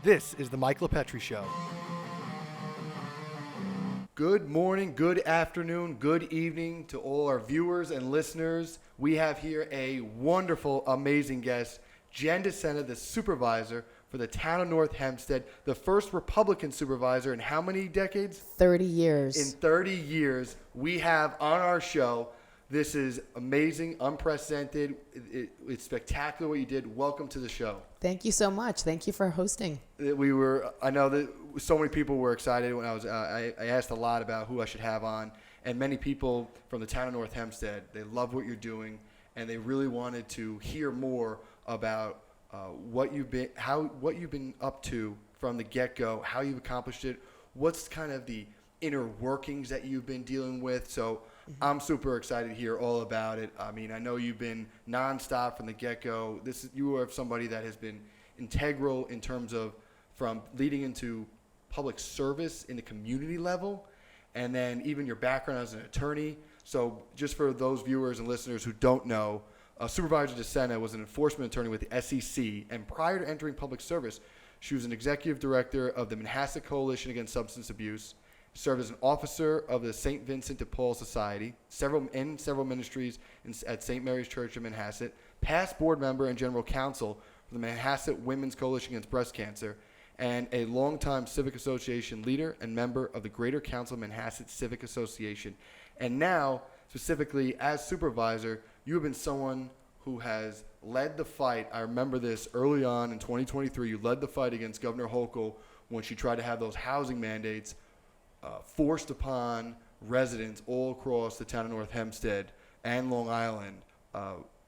This is the Mike LiPetri Show. Good morning, good afternoon, good evening to all our viewers and listeners. We have here a wonderful, amazing guest, Jen DeSena, the supervisor for the Town of North Hempstead, the first Republican supervisor in how many decades? 30 years. In 30 years, we have on our show. This is amazing, unprecedented. It's spectacular what you did. Welcome to the show. Thank you so much. Thank you for hosting. I know that so many people were excited when I asked a lot about who I should have on, and many people from the Town of North Hempstead, they love what you're doing, and they really wanted to hear more about what you've been up to from the get-go, how you've accomplished it, what's kind of the inner workings that you've been dealing with. So I'm super excited to hear all about it. I mean, I know you've been nonstop from the get-go. You are somebody that has been integral in terms of from leading into public service in the community level, and then even your background as an attorney. So just for those viewers and listeners who don't know, Supervisor DeSena was an enforcement attorney with the SEC, and prior to entering public service, she was an executive director of the Manhasset Coalition Against Substance Abuse, served as an officer of the St. Vincent de Paul Society, several ministries at St. Mary's Church in Manhasset, past board member and general counsel for the Manhasset Women's Coalition Against Breast Cancer, and a longtime Civic Association leader and member of the Greater Council of Manhasset Civic Association. And now, specifically as supervisor, you have been someone who has led the fight. I remember this early on in 2023. You led the fight against Governor Hochul when she tried to have those housing mandates forced upon residents all across the Town of North Hempstead and Long Island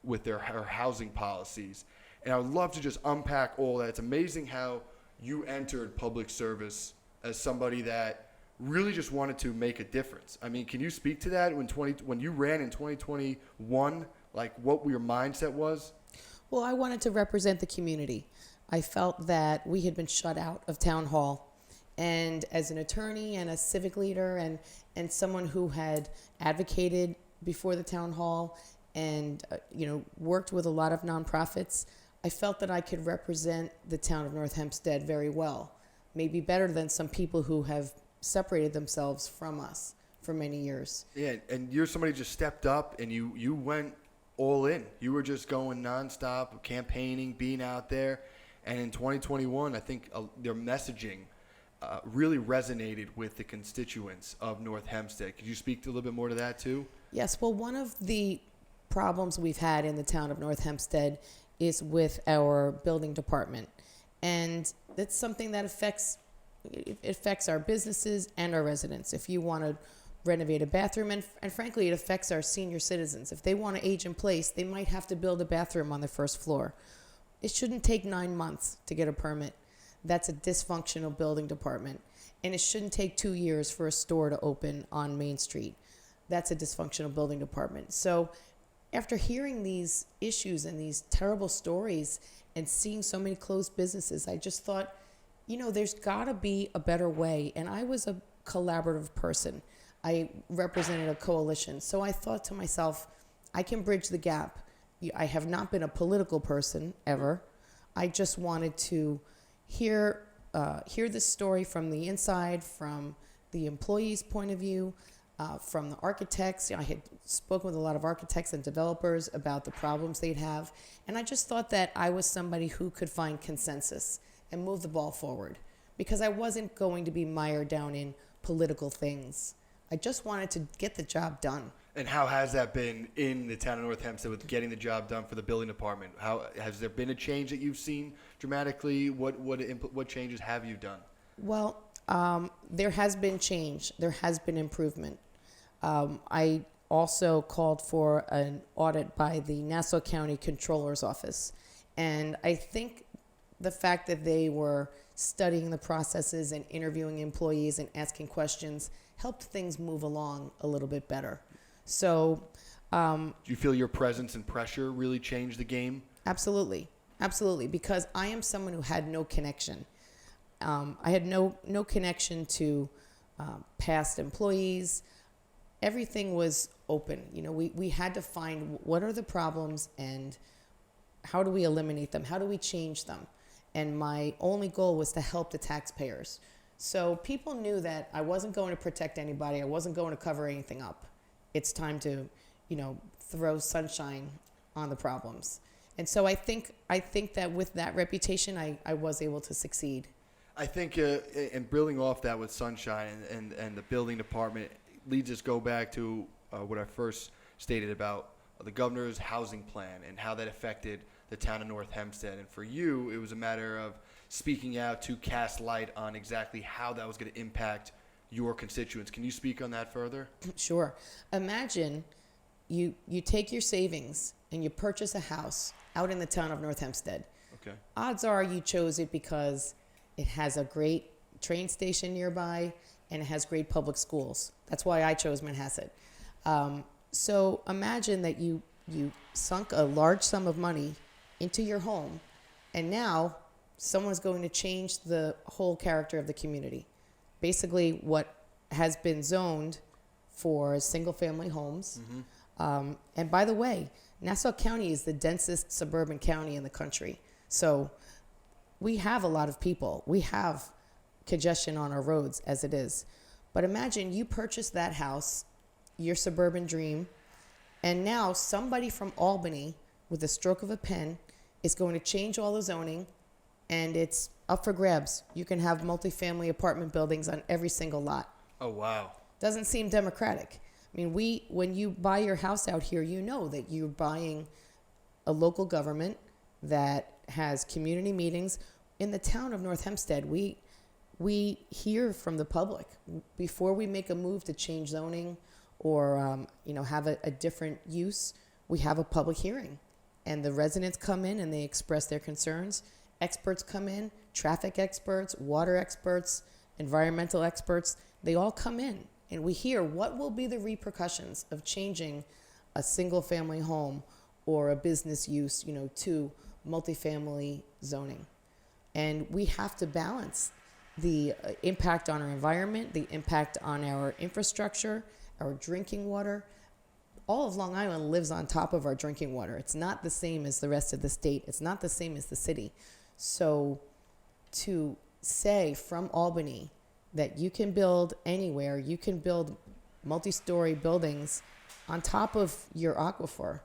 with her housing policies. And I would love to just unpack all that. It's amazing how you entered public service as somebody that really just wanted to make a difference. I mean, can you speak to that when you ran in 2021, like what your mindset was? Well, I wanted to represent the community. I felt that we had been shut out of town hall. And as an attorney and a civic leader and someone who had advocated before the town hall and worked with a lot of nonprofits, I felt that I could represent the Town of North Hempstead very well, maybe better than some people who have separated themselves from us for many years. Yeah, and you're somebody who just stepped up and you went all in. You were just going nonstop, campaigning, being out there. And in 2021, I think their messaging really resonated with the constituents of North Hempstead. Could you speak a little bit more to that too? Yes. Well, one of the problems we've had in the Town of North Hempstead is with our building department. And that's something that affects our businesses and our residents. If you want to renovate a bathroom, and frankly, it affects our senior citizens. If they want to age in place, they might have to build a bathroom on the first floor. It shouldn't take 9 months to get a permit. That's a dysfunctional building department. And it shouldn't take 2 years for a store to open on Main Street. That's a dysfunctional building department. So after hearing these issues and these terrible stories and seeing so many closed businesses, I just thought, there's got to be a better way. And I was a collaborative person. I represented a coalition. So I thought to myself, I can bridge the gap. I have not been a political person ever. I just wanted to hear this story from the inside, from the employee's point of view, from the architects. I had spoken with a lot of architects and developers about the problems they'd have. And I just thought that I was somebody who could find consensus and move the ball forward, because I wasn't going to be mired down in political things. I just wanted to get the job done. And how has that been in the Town of North Hempstead with getting the job done for the building department? How has there been a change that you've seen dramatically? What changes have you done? Well, there has been change. There has been improvement. I also called for an audit by the Nassau County Controller's Office. And I think the fact that they were studying the processes and interviewing employees and asking questions helped things move along a little bit better. So, do you feel your presence and pressure really changed the game? Absolutely. Absolutely. Because I am someone who had no connection. I had no connection to past employees. Everything was open. We had to find what are the problems and how do we eliminate them? How do we change them? and my only goal was to help the taxpayers. So people knew that I wasn't going to protect anybody. I wasn't going to cover anything up. It's time to, throw sunshine on the problems. And so I think that with that reputation, I was able to succeed. I think, and building off that with sunshine and the building department leads us go back to what I first stated about the governor's housing plan and how that affected the town of North Hempstead. And for you, it was a matter of speaking out to cast light on exactly how that was going to impact your constituents. Can you speak on that further? Sure. Imagine you take your savings and you purchase a house out in the town of North Hempstead. Okay. Odds are you chose it because it has a great train station nearby and it has great public schools. That's why I chose Manhasset. So imagine that you sunk a large sum of money into your home, and now someone's going to change the whole character of the community. Basically, what has been zoned for single-family homes. Mm-hmm. And by the way, Nassau County is the densest suburban county in the country. So we have a lot of people. We have congestion on our roads as it is. But imagine you purchase that house, your suburban dream, and now somebody from Albany, with a stroke of a pen, is going to change all the zoning, and it's up for grabs. You can have multifamily apartment buildings on every single lot. Oh, wow. Doesn't seem democratic. I mean, when you buy your house out here, you know that you're buying a local government that has community meetings. In the town of North Hempstead, we hear from the public before we make a move to change zoning or have a different use. We have a public hearing, and the residents come in and they express their concerns. Experts come in, traffic experts, water experts, environmental experts. They all come in, and we hear what will be the repercussions of changing a single-family home or a business use, to multifamily zoning. And we have to balance the impact on our environment, the impact on our infrastructure, our drinking water. All of Long Island lives on top of our drinking water. It's not the same as the rest of the state. It's not the same as the city. So to say from Albany that you can build anywhere, you can build multi-story buildings on top of your aquifer,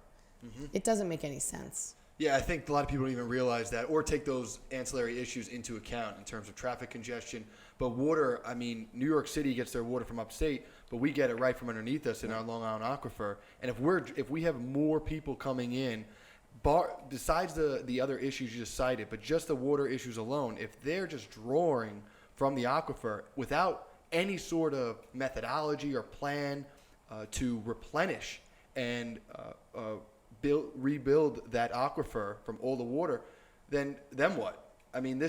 it doesn't make any sense. Yeah, I think a lot of people don't even realize that or take those ancillary issues into account in terms of traffic congestion. But water, I mean, New York City gets their water from upstate, but we get it right from underneath us in our Long Island aquifer. And if we have more people coming in, besides the other issues you just cited, but just the water issues alone, if they're just drawing from the aquifer without any sort of methodology or plan to replenish and rebuild that aquifer from all the water, then what? I mean,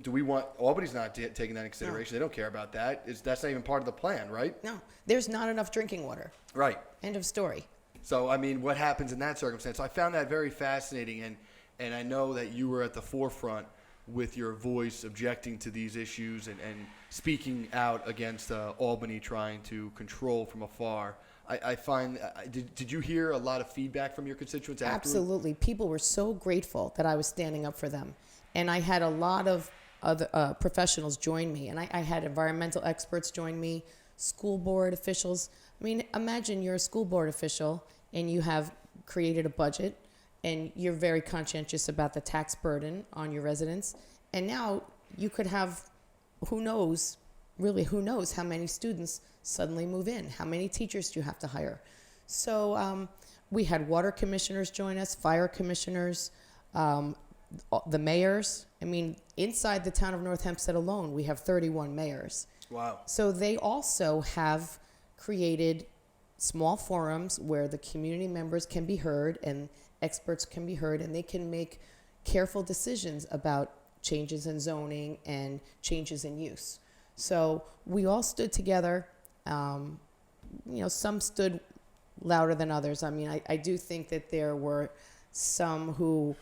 do we want, Albany's not taking that into consideration. No. They don't care about that. That's not even part of the plan, right? No, there's not enough drinking water. Right. End of story. So, I mean, what happens in that circumstance? So I found that very fascinating, and I know that you were at the forefront with your voice objecting to these issues and speaking out against Albany trying to control from afar. I find, did you hear a lot of feedback from your constituents afterwards? Absolutely. People were so grateful that I was standing up for them. And I had a lot of other professionals join me. And I had environmental experts join me, school board officials. I mean, imagine you're a school board official and you have created a budget and you're very conscientious about the tax burden on your residents. And now you could have, who knows how many students suddenly move in. How many teachers do you have to hire? So we had water commissioners join us, fire commissioners, the mayors. I mean, inside the town of North Hempstead alone, we have 31 mayors. Wow. So they also have created small forums where the community members can be heard and experts can be heard, and they can make careful decisions about changes in zoning and changes in use. So we all stood together. Some stood louder than others. I mean, I do think that there were some who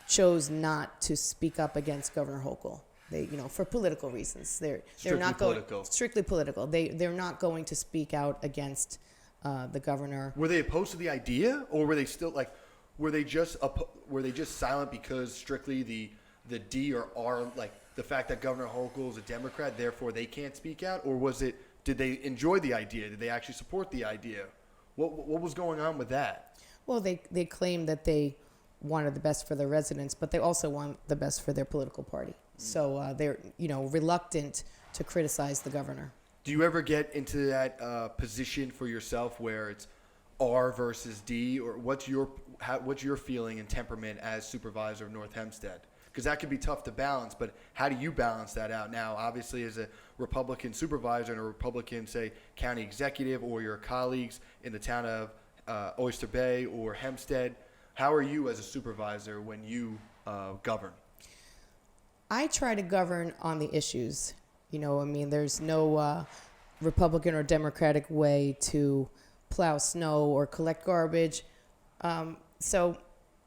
chose not to speak up against Governor Hochul. They, for political reasons. They're not going strictly political. They're not going to speak out against the governor. Were they opposed to the idea, or were they still were they just silent because strictly the D or R, like the fact that Governor Hochul is a Democrat, therefore they can't speak out? Or was it, did they enjoy the idea? Did they actually support the idea? What was going on with that? Well, they claim that they wanted the best for their residents, but they also want the best for their political party. So they're, reluctant to criticize the governor. Do you ever get into that position for yourself where it's R versus D, or what's your feeling and temperament as supervisor of North Hempstead? Because that could be tough to balance, but how do you balance that out now? Obviously, as a Republican supervisor and a Republican, say, county executive, or your colleagues in the town of Oyster Bay or Hempstead, how are you as a supervisor when you govern? I try to govern on the issues. There's no Republican or Democratic way to plow snow or collect garbage. So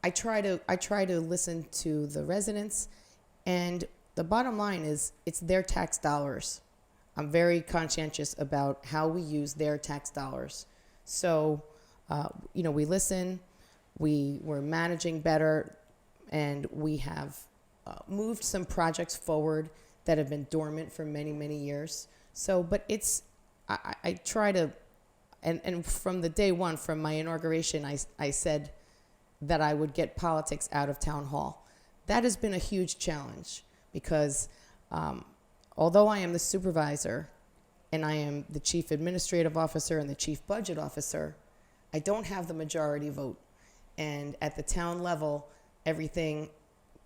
I try to listen to the residents, and the bottom line is it's their tax dollars. I'm very conscientious about how we use their tax dollars. So, we listen, we're managing better, and we have moved some projects forward that have been dormant for many, many years. So, but I try to, and from the day one, from my inauguration, I said that I would get politics out of town hall. That has been a huge challenge because although I am the supervisor and I am the chief administrative officer and the chief budget officer, I don't have the majority vote. And at the town level, everything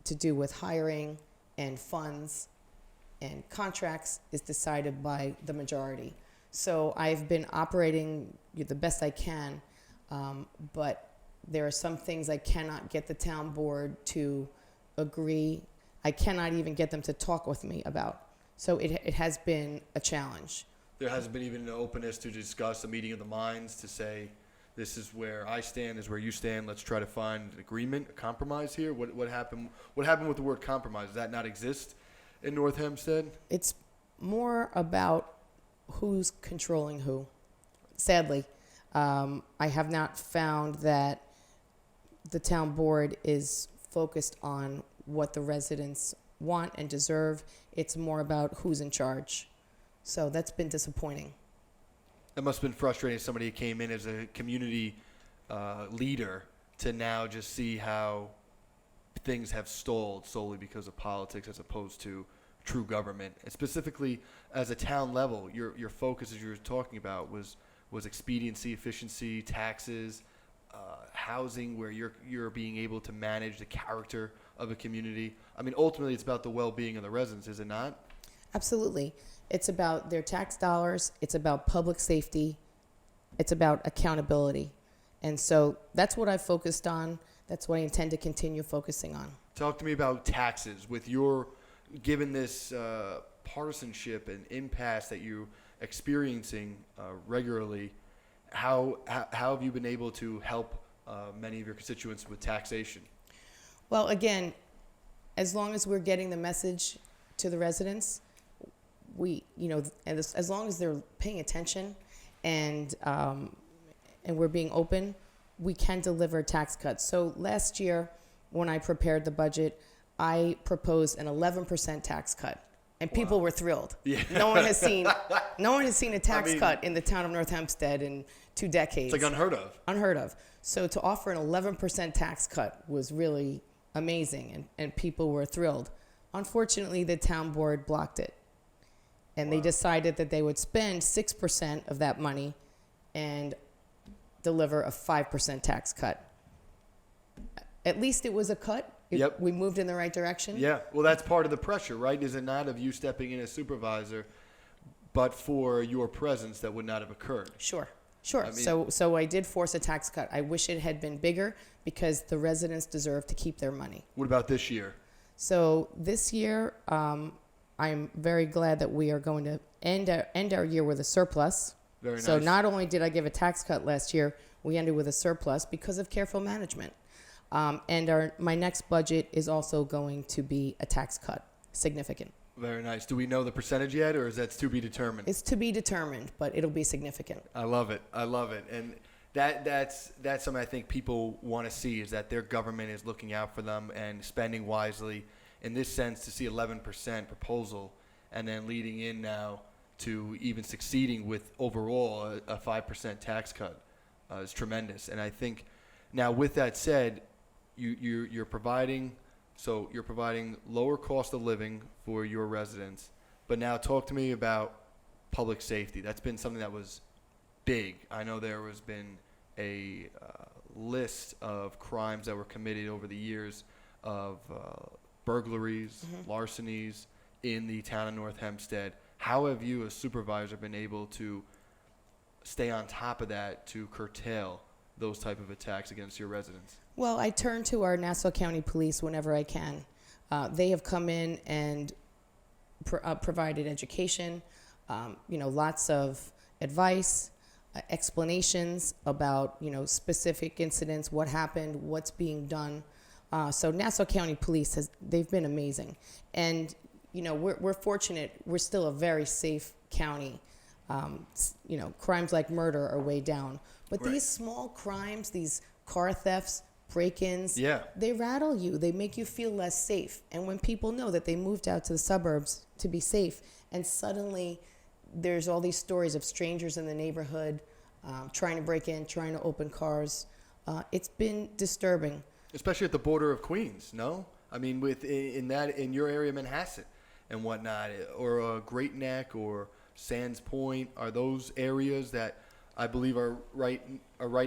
to do with hiring and funds and contracts is decided by the majority. So I've been operating the best I can, but there are some things I cannot get the town board to agree. I cannot even get them to talk with me about. So it has been a challenge. There hasn't been even an openness to discuss a meeting of the minds to say, this is where I stand, this is where you stand. Let's try to find an agreement, a compromise here. What happened? What happened with the word compromise? Does that not exist in North Hempstead? It's more about who's controlling who. Sadly, I have not found that the town board is focused on what the residents want and deserve. It's more about who's in charge. So that's been disappointing. That must have been frustrating as somebody who came in as a community leader to now just see how things have stalled solely because of politics as opposed to true government. And specifically, as a town level, your focus, as you were talking about, was expediency, efficiency, taxes, housing, where you're being able to manage the character of a community. I mean, ultimately, it's about the well-being of the residents, is it not? Absolutely. It's about their tax dollars. It's about public safety. It's about accountability. And so that's what I focused on. That's what I intend to continue focusing on. Talk to me about taxes. With your, given this partisanship and impasse that you're experiencing regularly, how have you been able to help many of your constituents with taxation? Well, again, as long as we're getting the message to the residents, as long as they're paying attention and we're being open, we can deliver tax cuts. So last year, when I prepared the budget, I proposed an 11% tax cut, and people were thrilled. Yeah. No one has seen a tax cut in the town of North Hempstead in 2 decades. It's like unheard of. Unheard of. So to offer an 11% tax cut was really amazing, and people were thrilled. Unfortunately, the town board blocked it. And they decided that they would spend 6% of that money and deliver a 5% tax cut. At least it was a cut. Yep. We moved in the right direction. Yeah. Well, that's part of the pressure, right? Is it not of you stepping in as supervisor, but for your presence that would not have occurred? Sure. I mean, So I did force a tax cut. I wish it had been bigger because the residents deserve to keep their money. What about this year? So this year, I'm very glad that we are going to end our year with a surplus. Very nice. So not only did I give a tax cut last year, we ended with a surplus because of careful management. And my next budget is also going to be a tax cut, significant. Very nice. Do we know the percentage yet, or is that to be determined? It's to be determined, but it'll be significant. I love it. And that's something I think people want to see, is that their government is looking out for them and spending wisely in this sense, to see 11% proposal and then leading in now to even succeeding with overall a 5% tax cut is tremendous. And I think now with that said, you're providing lower cost of living for your residents. But now talk to me about public safety. That's been something that was big. I know there has been a list of crimes that were committed over the years of burglaries, larcenies in the town of North Hempstead. How have you, as supervisor, been able to stay on top of that to curtail those type of attacks against your residents? Well, I turn to our Nassau County Police whenever I can. They have come in and provided education, lots of advice, explanations about, specific incidents, what happened, what's being done. So Nassau County Police they've been amazing. And, we're fortunate. We're still a very safe county. Crimes like murder are way down. But Right. these small crimes, these car thefts, break-ins, Yeah. they rattle you. They make you feel less safe. And when people know that they moved out to the suburbs to be safe, and suddenly there's all these stories of strangers in the neighborhood trying to break in, trying to open cars, it's been disturbing. Especially at the border of Queens, no? I mean, in your area, Manhasset and whatnot, or Great Neck or Sands Point, are those areas that I believe are right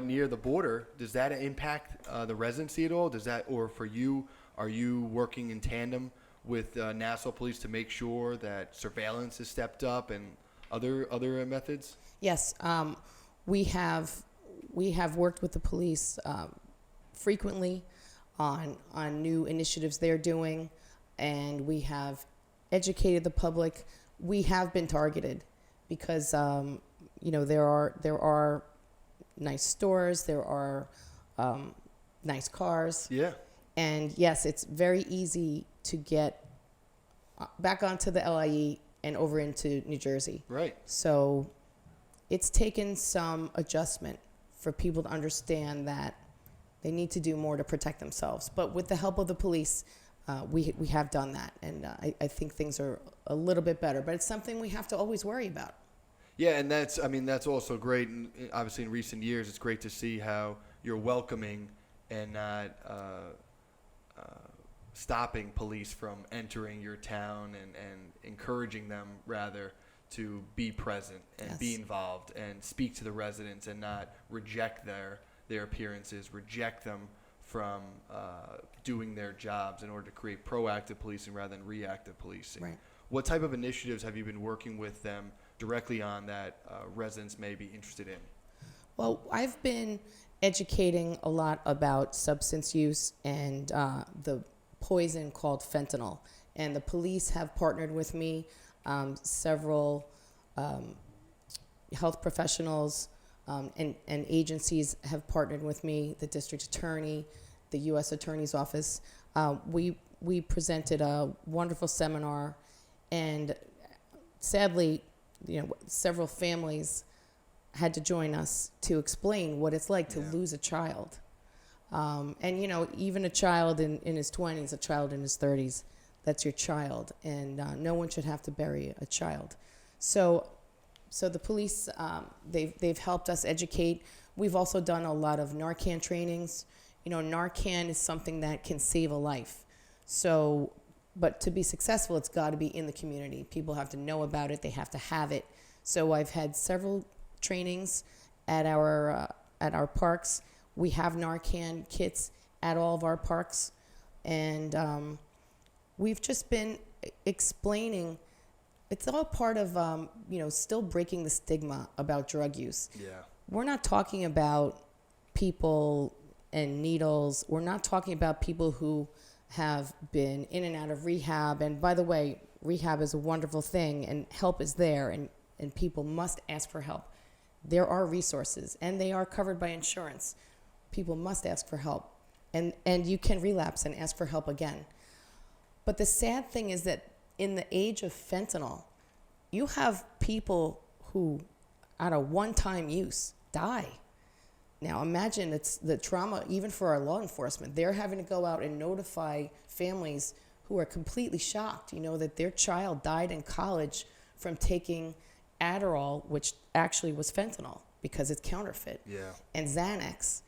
near the border? Does that impact the residency at all? Or for you, are you working in tandem with Nassau Police to make sure that surveillance is stepped up and other methods? Yes, we have worked with the police frequently on new initiatives they're doing, and we have educated the public. We have been targeted because there are nice stores, there are nice cars. Yeah. And yes, it's very easy to get back onto the LIE and over into New Jersey. Right. So it's taken some adjustment for people to understand that they need to do more to protect themselves. But with the help of the police, we have done that. And I think things are a little bit better. But it's something we have to always worry about. Yeah, and that's also great. And obviously, in recent years, it's great to see how you're welcoming and not stopping police from entering your town and encouraging them, rather, to be present and Yes. be involved and speak to the residents and not reject their appearances, reject them from doing their jobs in order to create proactive policing rather than reactive policing. Right. What type of initiatives have you been working with them directly on that residents may be interested in? Well, I've been educating a lot about substance use and the poison called fentanyl. And the police have partnered with me. Several health professionals and agencies have partnered with me, the district attorney, the U.S. Attorney's Office. We presented a wonderful seminar, and sadly, several families had to join us to explain what it's like to lose a child. And, even a child in his 20s, a child in his 30s, that's your child. And no one should have to bury a child. So the police, they've helped us educate. We've also done a lot of Narcan trainings. Narcan is something that can save a life. But to be successful, it's got to be in the community. People have to know about it. They have to have it. So I've had several trainings at our parks. We have Narcan kits at all of our parks. And we've just been explaining. It's all part of, still breaking the stigma about drug use. Yeah. We're not talking about people and needles. We're not talking about people who have been in and out of rehab. And by the way, rehab is a wonderful thing, and help is there, and people must ask for help. There are resources, and they are covered by insurance. People must ask for help. And you can relapse and ask for help again. But the sad thing is that in the age of fentanyl, you have people who, out of one-time use, die. Now imagine it's the trauma, even for our law enforcement. They're having to go out and notify families who are completely shocked, that their child died in college from taking Adderall, which actually was fentanyl because it's counterfeit. Yeah. And Xanax.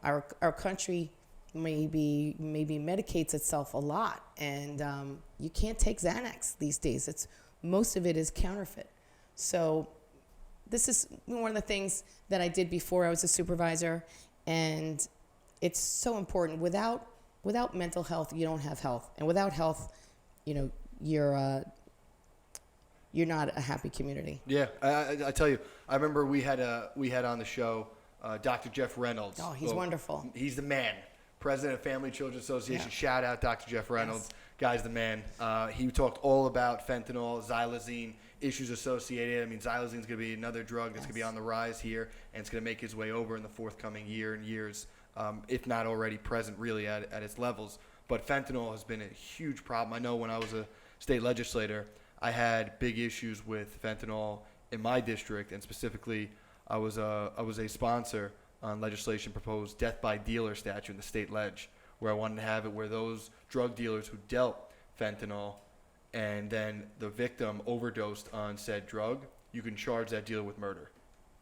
Our country maybe medicates itself a lot, and you can't take Xanax these days. Most of it is counterfeit. So this is one of the things that I did before I was a supervisor, and it's so important. Without mental health, you don't have health, and without health, you're not a happy community. Yeah, I tell you, I remember we had on the show Dr. Jeff Reynolds. Oh, he's wonderful. He's the man. President of Family Children's Association. Yeah. Shout out Dr. Jeff Reynolds. Yes. Guy's the man. He talked all about fentanyl, xylazine, issues associated. I mean, xylazine's going to be another drug that's going to be on the rise here, and it's going to make its way over in the forthcoming year and years, if not already present really at its levels. But fentanyl has been a huge problem. I know when I was a state legislator, I had big issues with fentanyl in my district, and specifically, I was a sponsor on legislation proposed death by dealer statute in the state ledge, where I wanted to have it where those drug dealers who dealt fentanyl and then the victim overdosed on said drug, you can charge that dealer with murder.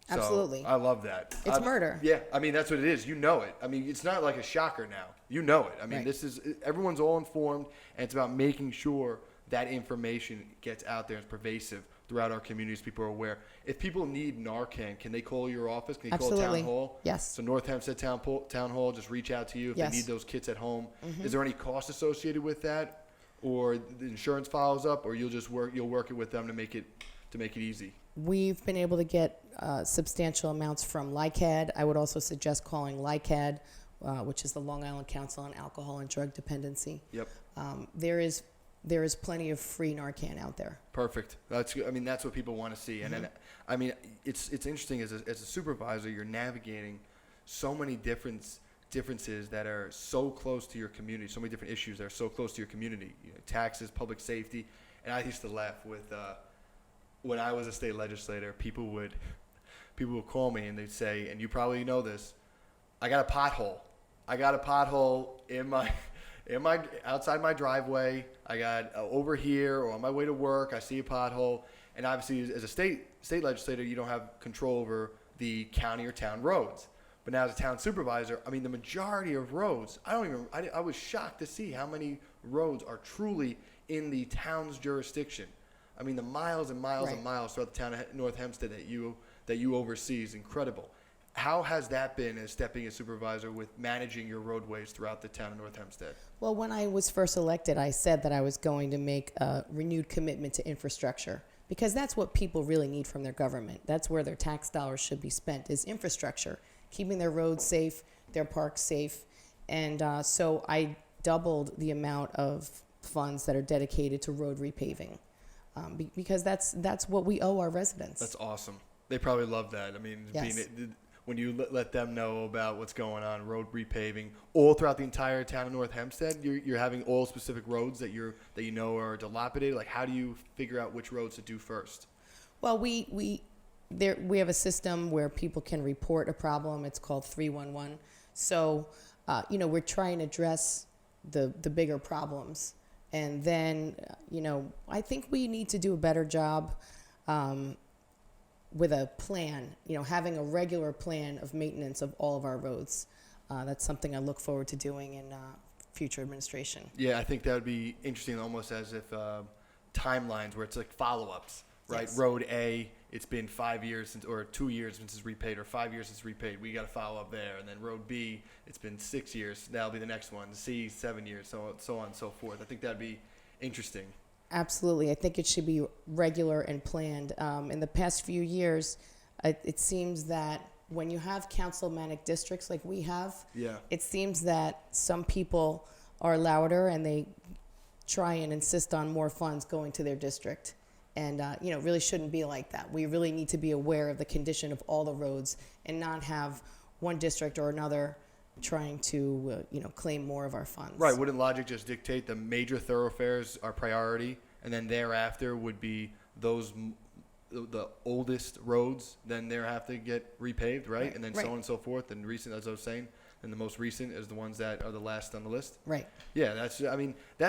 So Absolutely. I love that. It's murder. Yeah, I mean, that's what it is. You know it. I mean, it's not like a shocker now. You know it. I mean, Right. Everyone's all informed, and it's about making sure that information gets out there and is pervasive throughout our communities. People are aware. If people need Narcan, can they call your office? Can they Absolutely. call Town Hall? Yes. So North Hempstead Town Hall, just reach out to you if Yes. they need those kits at home. Is there any cost associated with that, or the insurance follows up, or you'll work it with them to make it easy? We've been able to get substantial amounts from LICAD. I would also suggest calling LICAD, which is the Long Island Council on Alcohol and Drug Dependency. Yep. There is plenty of free Narcan out there. Perfect. That's what people want to see. And then, it's interesting as a supervisor, you're navigating so many differences that are so close to your community, so many different issues that are so close to your community. Taxes, public safety. And I used to laugh with when I was a state legislator, people would call me and they'd say, and you probably know this, I got a pothole in my outside my driveway. I got over here or on my way to work, I see a pothole. And obviously, as a state legislator, you don't have control over the county or town roads. But now as a town supervisor, I mean, the majority of roads, I was shocked to see how many roads are truly in the town's jurisdiction. I mean, the miles and miles and miles throughout the town of North Hempstead that you oversee is incredible. How has that been as stepping as supervisor with managing your roadways throughout the town of North Hempstead? Well, when I was first elected, I said that I was going to make a renewed commitment to infrastructure, because that's what people really need from their government. That's where their tax dollars should be spent, is infrastructure, keeping their roads safe, their parks safe. And so I doubled the amount of funds that are dedicated to road repaving, because that's what we owe our residents. That's awesome. They probably love that. I mean, Yes. when you let them know about what's going on, road repaving, all throughout the entire town of North Hempstead, you're having all specific roads that you know are dilapidated. Like, how do you figure out which roads to do first? Well, we have a system where people can report a problem. It's called 311. So, we're trying to address the bigger problems. And then, I think we need to do a better job with a plan, having a regular plan of maintenance of all of our roads. That's something I look forward to doing in future administration. Yeah, I think that would be interesting, almost as if timelines where it's like follow-ups, right? Yes. Road A, it's been 5 years since, or 2 years since it's repaid, or 5 years since it's repaid. We got to follow up there. And then Road B, it's been 6 years. That'll be the next one. C, 7 years, so on and so forth. I think that'd be interesting. Absolutely. I think it should be regular and planned. In the past few years, it seems that when you have councilmanic districts like we have, it seems that some people are louder and they try and insist on more funds going to their district. And, it really shouldn't be like that. We really need to be aware of the condition of all the roads and not have one district or another trying to, claim more of our funds. Right. Wouldn't logic just dictate the major thoroughfares are priority, and then thereafter would be the oldest roads, then they have to get repaved, right? And then so on and so forth. And recent, as I was saying, and the most recent is the ones that are the last on the list. Right. Yeah, that's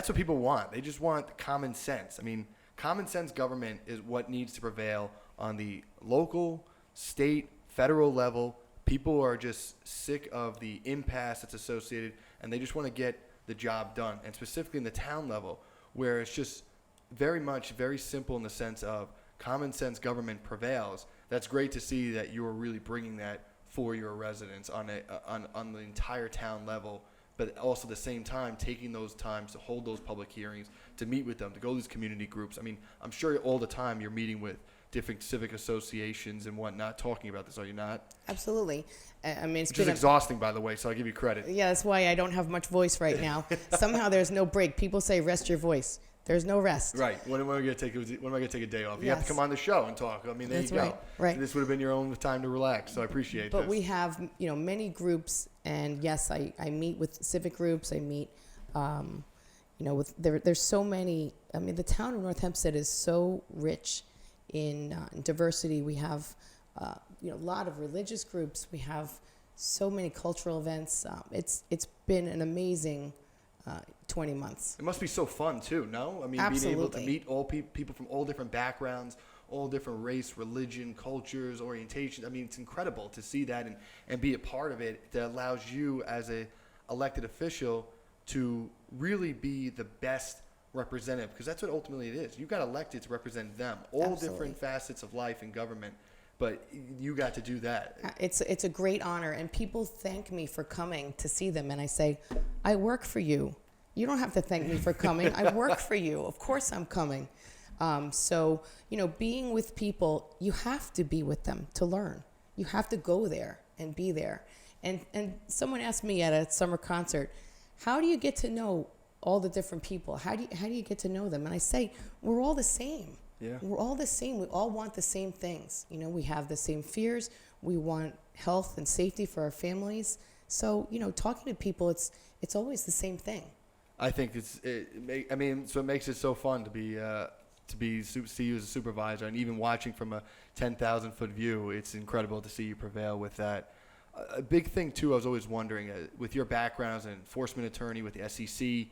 what people want. They just want common sense. I mean, common sense government is what needs to prevail on the local, state, federal level. People are just sick of the impasse that's associated, and they just want to get the job done. And specifically in the town level, where it's just very simple in the sense of common sense government prevails. That's great to see that you're really bringing that for your residents on the entire town level, but also at the same time taking those times to hold those public hearings, to meet with them, to go to these community groups. I mean, I'm sure all the time you're meeting with different civic associations and whatnot talking about this, are you not? Absolutely. I mean, it's Which is been exhausting, by the way, so I give you credit. yeah, that's why I don't have much voice right now. Somehow there's no break. People say rest your voice. There's no rest. Right. When am I going to take a day off? You have to Yes. come on the show and talk. I mean, there That's you go. right, right. This would have been your own time to relax, so I appreciate But this. we have, many groups, and yes, I meet with civic groups. I meet, there's so many. I mean, the town of North Hempstead is so rich in diversity. We have, a lot of religious groups. We have so many cultural events. It's been an amazing 20 months. It must be so fun too, no? I mean, being able to Absolutely. meet all people from all different backgrounds, all different race, religion, cultures, orientations. I mean, it's incredible to see that and be a part of it. That allows you as a elected official to really be the best representative, because that's what ultimately it is. You got elected to represent them, all Absolutely. different facets of life and government, but you got to do that. It's a great honor, and people thank me for coming to see them, and I say, I work for you. You don't have to thank me for coming. I work for you. Of course I'm coming. So, being with people, you have to be with them to learn. You have to go there and be there. And someone asked me at a summer concert, how do you get to know all the different people? How do you get to know them? And I say, we're all the same. Yeah. We're all the same. We all want the same things. We have the same fears. We want health and safety for our families. So, talking to people, it's always the same thing. I think so it makes it so fun to see you as a supervisor, and even watching from a 10,000-foot view, it's incredible to see you prevail with that. A big thing too, I was always wondering, with your background as an enforcement attorney with the SEC,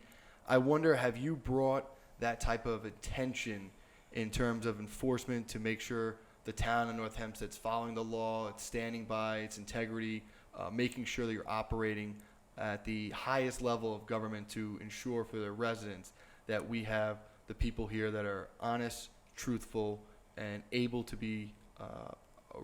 I wonder, have you brought that type of attention in terms of enforcement to make sure the town of North Hempstead's following the law, it's standing by its integrity, making sure that you're operating at the highest level of government to ensure for their residents that we have the people here that are honest, truthful, and able to be a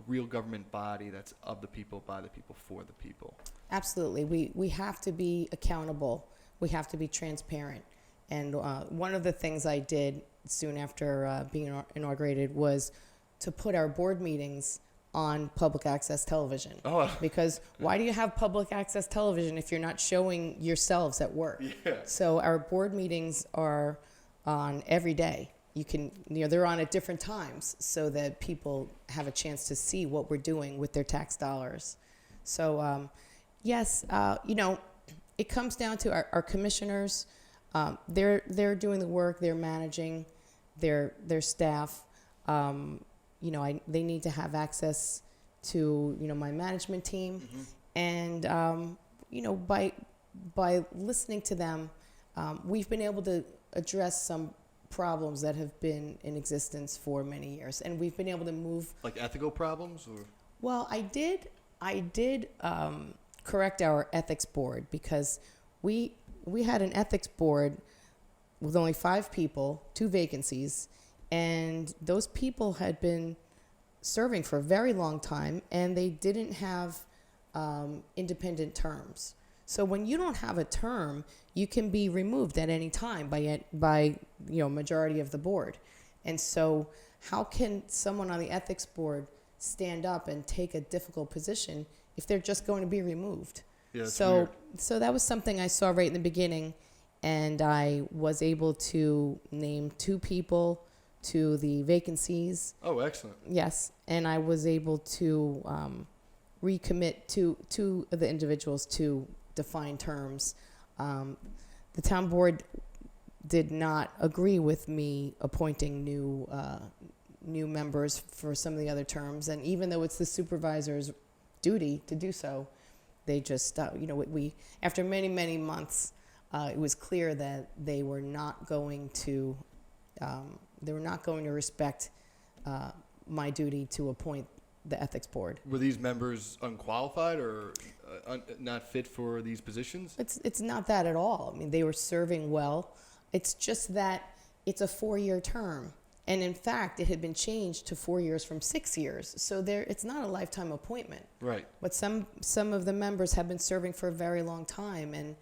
real government body that's of the people, by the people, for the people? Absolutely. We have to be accountable. We have to be transparent. And one of the things I did soon after being inaugurated was to put our board meetings on public access television. Oh. Because why do you have public access television if you're not showing yourselves at work? Yeah. So our board meetings are on every day. They're on at different times so that people have a chance to see what we're doing with their tax dollars. So, yes, it comes down to our commissioners. They're doing the work. They're managing their staff. They need to have access to my management team, and by listening to them, we've been able to address some problems that have been in existence for many years, and we've been able to move. Like ethical problems, or? Well, I did correct our ethics board, because we had an ethics board with only 5 people, 2 vacancies, and those people had been serving for a very long time, and they didn't have independent terms. So when you don't have a term, you can be removed at any time by majority of the board. And so how can someone on the ethics board stand up and take a difficult position if they're just going to be removed? Yeah, that's so weird. So that was something I saw right in the beginning, and I was able to name 2 people to the vacancies. Oh, excellent. Yes, and I was able to recommit two of the individuals to defined terms. The town board did not agree with me appointing new members for some of the other terms, and even though it's the supervisor's duty to do so, They just, we after many, many months, it was clear that they were not going to respect my duty to appoint the ethics board. Were these members unqualified or not fit for these positions? It's not that at all. I mean, they were serving well. It's just that it's a 4-year term. And in fact, it had been changed to 4 years from 6 years. So it's not a lifetime appointment. Right. But some of the members have been serving for a very long time. And,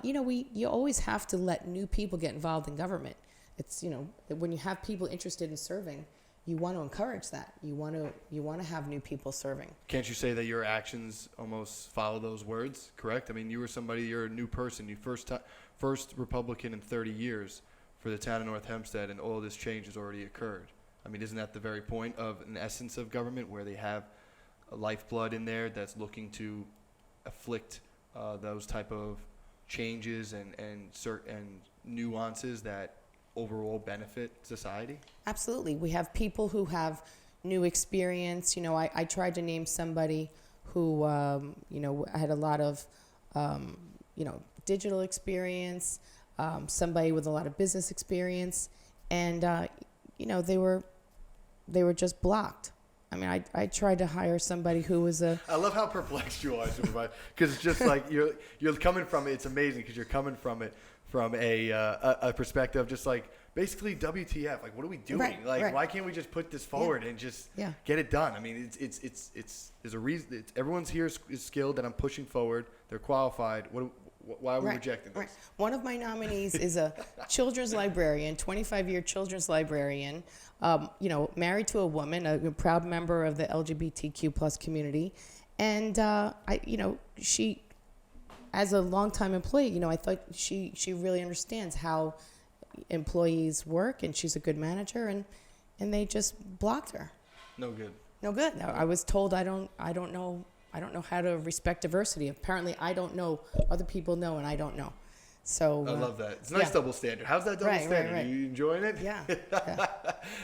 you always have to let new people get involved in government. It's, when you have people interested in serving, you want to encourage that. You want to have new people serving. Can't you say that your actions almost follow those words, correct? I mean, you're a new person. You first Republican in 30 years for the town of North Hempstead, and all this change has already occurred. I mean, isn't that the very point of an essence of government, where they have a lifeblood in there that's looking to afflict those type of changes and nuances that overall benefit society? Absolutely. We have people who have new experience. I tried to name somebody who, had a lot of, digital experience, somebody with a lot of business experience, and, they were just blocked. I mean, I tried to hire somebody who was I love how perplexed you are, Supervisor, because it's just like you're coming from it. It's amazing because you're coming from it from a perspective of just like basically WTF, like what are we doing? Right. Why can't we just put this forward and just get it done? I mean, it's there's a reason. Everyone's here is skilled, and I'm pushing forward. They're qualified. Why are we rejecting this? Right. One of my nominees is a children's librarian, 25-year children's librarian, married to a woman, a proud member of the LGBTQ plus community, and she, as a longtime employee, I thought she really understands how employees work, and she's a good manager, and they just blocked her. No good. No good. I was told I don't know how to respect diversity. Apparently, I don't know. Other people know, and I don't know. So I love that. It's a nice double standard. How's that double standard? Right. Are you enjoying it? Yeah.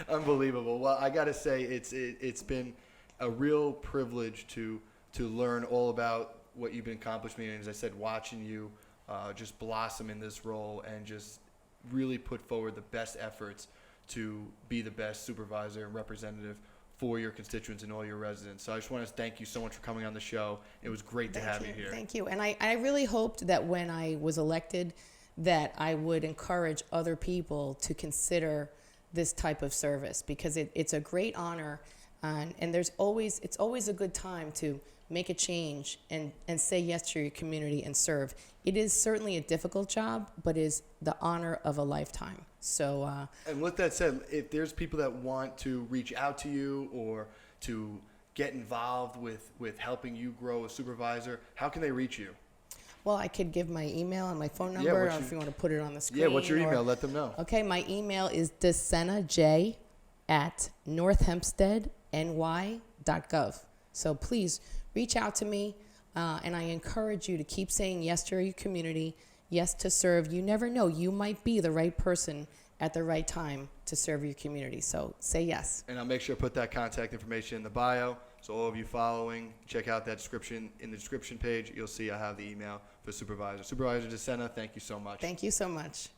Unbelievable. Well, I got to say, it's been a real privilege to learn all about what you've been accomplishing. And as I said, watching you just blossom in this role and just really put forward the best efforts to be the best supervisor and representative for your constituents and all your residents. So I just want to thank you so much for coming on the show. It was great to have you here. Thank you. And I really hoped that when I was elected that I would encourage other people to consider this type of service, because it's a great honor, and it's always a good time to make a change and say yes to your community and serve. It is certainly a difficult job, but is the honor of a lifetime. So, and with that said, if there's people that want to reach out to you or to get involved with helping you grow a supervisor, how can they reach you? Well, I could give my email and my phone number, or if you want to put it on the screen. Yeah, what's your email? Let them know. Okay, my email is DeSenaJ@northampsteadny.gov. So please reach out to me, and I encourage you to keep saying yes to your community, yes to serve. You never know. You might be the right person at the right time to serve your community. So say yes. And I'll make sure to put that contact information in the bio. So all of you following, check out that description. In the description page, you'll see I have the email for Supervisor. Supervisor DeSena, thank you so much. Thank you so much.